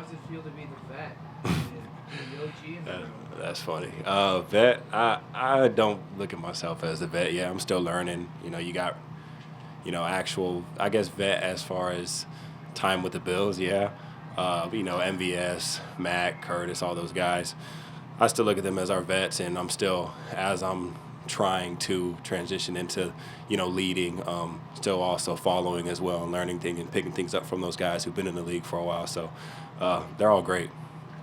does it feel to be the vet? The OG in the room? That's funny. Vet, I don't look at myself as a vet. Yeah, I'm still learning. You got, actual, I guess, vet as far as time with the Bills, yeah. MVS, Mack, Curtis, all those guys. I still look at them as our vets, and as I'm trying to transition into, leading, still also following as well and learning things and picking things up from those guys who've been in the league for a while. So they're all great.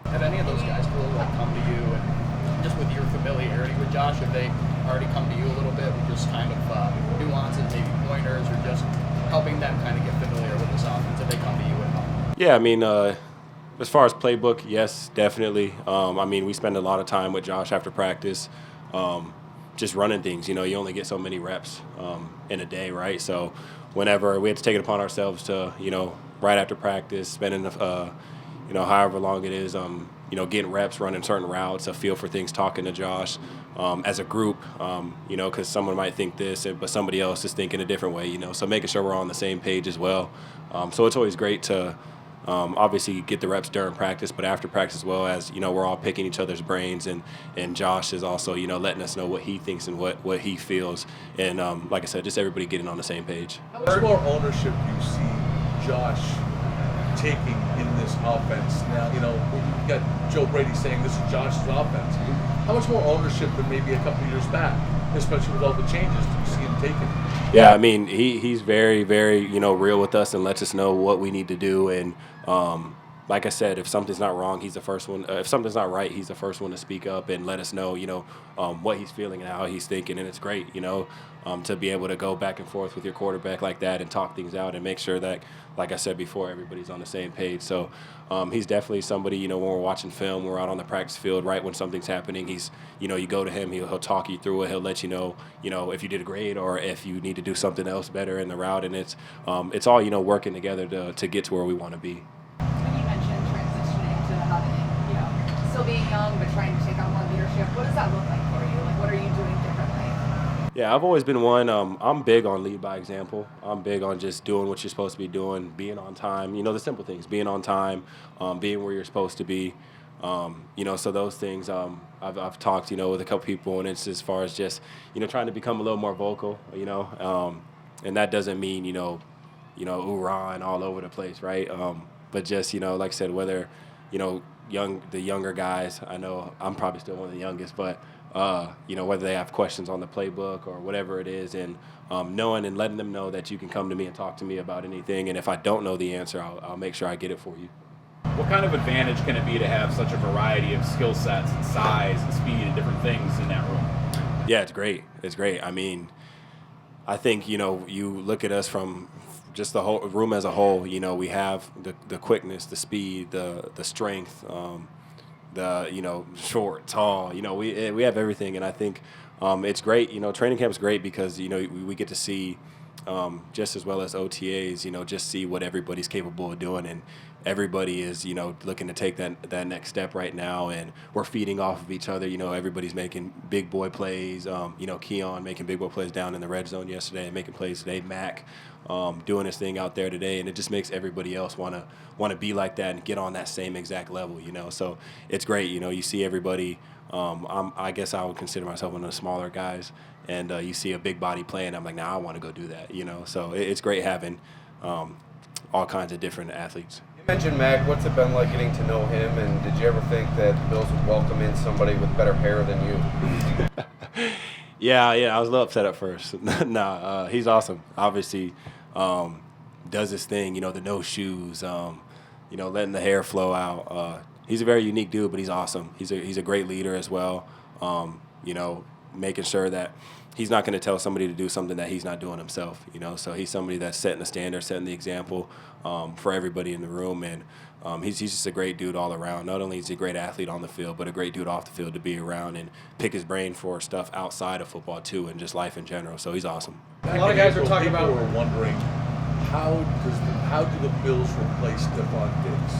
Have any of those guys really come to you, and just with your familiarity with Josh, have they already come to you a little bit with just kind of nuances, maybe pointers, or just helping them kind of get familiar with this offense? Have they come to you at all? Yeah, I mean, as far as playbook, yes, definitely. We spend a lot of time with Josh after practice, just running things. You only get so many reps in a day, right? So whenever we had to take it upon ourselves to, right after practice, spending however long it is, getting reps, running certain routes, a feel for things, talking to Josh as a group, because someone might think this, but somebody else is thinking a different way, so making sure we're on the same page as well. So it's always great to obviously get the reps during practice, but after practice as well, as, we're all picking each other's brains, and Josh is also, letting us know what he thinks and what he feels. And like I said, just everybody getting on the same page. How much more ownership do you see Josh taking in this offense? Now, you got Joe Brady saying this is Josh's offense. How much more ownership than maybe a couple of years back, especially with all the changes do you see him taking? Yeah, I mean, he's very, very, real with us and lets us know what we need to do. And like I said, if something's not wrong, he's the first one. If something's not right, he's the first one to speak up and let us know, what he's feeling and how he's thinking. And it's great, to be able to go back and forth with your quarterback like that and talk things out and make sure that, like I said before, everybody's on the same page. So he's definitely somebody, when we're watching film, we're out on the practice field, right when something's happening, he's, you go to him, he'll talk you through it. He'll let you know, if you did great or if you need to do something else better in the route. And it's all, working together to get to where we want to be. When you mentioned transitioning to having, still being young but trying to take on more leadership, what does that look like for you? Like, what are you doing differently? Yeah, I've always been one. I'm big on lead by example. I'm big on just doing what you're supposed to be doing, being on time. The simple things, being on time, being where you're supposed to be. So those things I've talked, with a couple people, and it's as far as just, trying to become a little more vocal, and that doesn't mean, hoorah and all over the place, right? But just, like I said, whether, the younger guys, I know I'm probably still one of the youngest, but whether they have questions on the playbook or whatever it is, and knowing and letting them know that you can come to me and talk to me about anything. And if I don't know the answer, I'll make sure I get it for you. What kind of advantage can it be to have such a variety of skill sets and size and speed and different things in that room? Yeah, it's great. It's great. I mean, I think, you look at us from just the whole room as a whole, we have the quickness, the speed, the strength, the short, tall, we have everything. And I think it's great. Training camp is great because we get to see just as well as OTAs, just see what everybody's capable of doing, and everybody is looking to take that next step right now, and we're feeding off of each other. Everybody's making big boy plays. Keon making big boy plays down in the red zone yesterday and making plays today. Mack doing his thing out there today, and it just makes everybody else want to be like that and get on that same exact level. So it's great. You see everybody. I guess I would consider myself one of the smaller guys, and you see a big body playing. I'm like, I want to go do that. So it's great having all kinds of different athletes. You mentioned Mack. What's it been like getting to know him, and did you ever think that the Bills would welcome in somebody with better hair than you? Yeah, I was a little upset at first. He's awesome. Obviously, does his thing. The no shoes. Letting the hair flow out. He's a very unique dude, but he's awesome. He's a great leader as well. Making sure that he's not going to tell somebody to do something that he's not doing himself. So he's somebody that's setting the standard, setting the example for everybody in the room, and he's just a great dude all around. Not only is he a great athlete on the field, but a great dude off the field to be around and pick his brain for stuff outside of football too, and just life in general. So he's awesome. A lot of guys are talking about. People are wondering how do the Bills replace Stefon Diggs?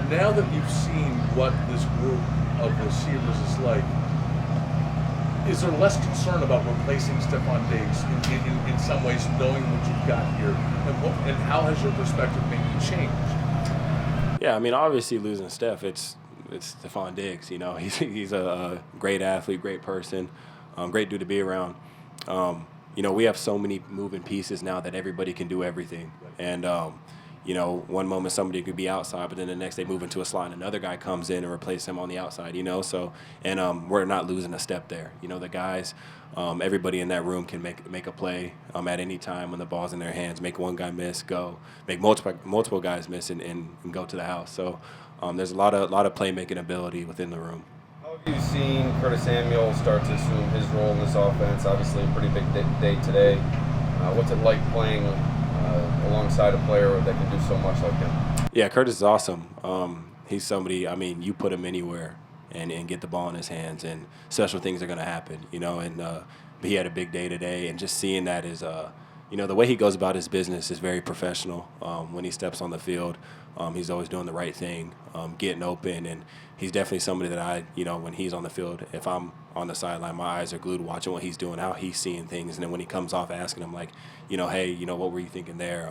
Now that you've seen what this group of receivers is like, is there less concern about replacing Stefon Diggs in some ways, knowing what you've got here? And how has your perspective maybe changed? Yeah, I mean, obviously losing Steph, it's Stefon Diggs. You know, he's a great athlete, great person, great dude to be around. You know, we have so many moving pieces now that everybody can do everything. And, you know, one moment somebody could be outside, but then the next they move into a slot and another guy comes in and replaces him on the outside, you know. So, and we're not losing a step there. You know, the guys, everybody in that room can make a play at any time when the ball's in their hands, make one guy miss, go, make multiple guys miss and go to the house. So there's a lot of playmaking ability within the room. How have you seen Curtis Samuel start to assume his role in this offense? Obviously, a pretty big day today. What's it like playing alongside a player that can do so much like him? Yeah, Curtis is awesome. He's somebody, I mean, you put him anywhere and get the ball in his hands, and special things are going to happen, you know. And but he had a big day today, and just seeing that is, you know, the way he goes about his business is very professional. When he steps on the field, he's always doing the right thing, getting open, and he's definitely somebody that I, you know, when he's on the field, if I'm on the sideline, my eyes are glued watching what he's doing, how he's seeing things, and then when he comes off, asking him like, you know, hey, you know, what were you thinking there?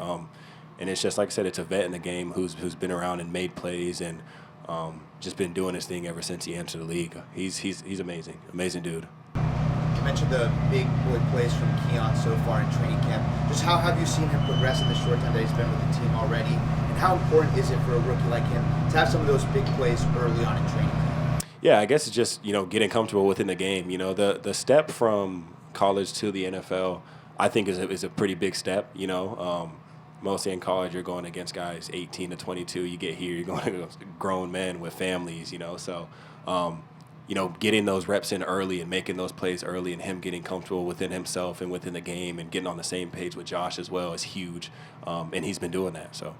And it's just like I said, it's a vet in the game who's been around and made plays and just been doing his thing ever since he entered the league. He's amazing dude. You mentioned the big boy plays from Keon so far in training camp. Just how have you seen him progress in the short time that he's been with the team already? And how important is it for a rookie like him to have some of those big plays early on in training camp? Yeah, I guess it's just, you know, getting comfortable within the game. You know, the step from college to the NFL, I think is a pretty big step, you know. Mostly in college, you're going against guys 18 to 22. You get here, you're going against grown men with families, you know. So, you know, getting those reps in early and making those plays early and him getting comfortable within himself and within the game and getting on the same page with Josh as well is huge. And he's been doing that, so.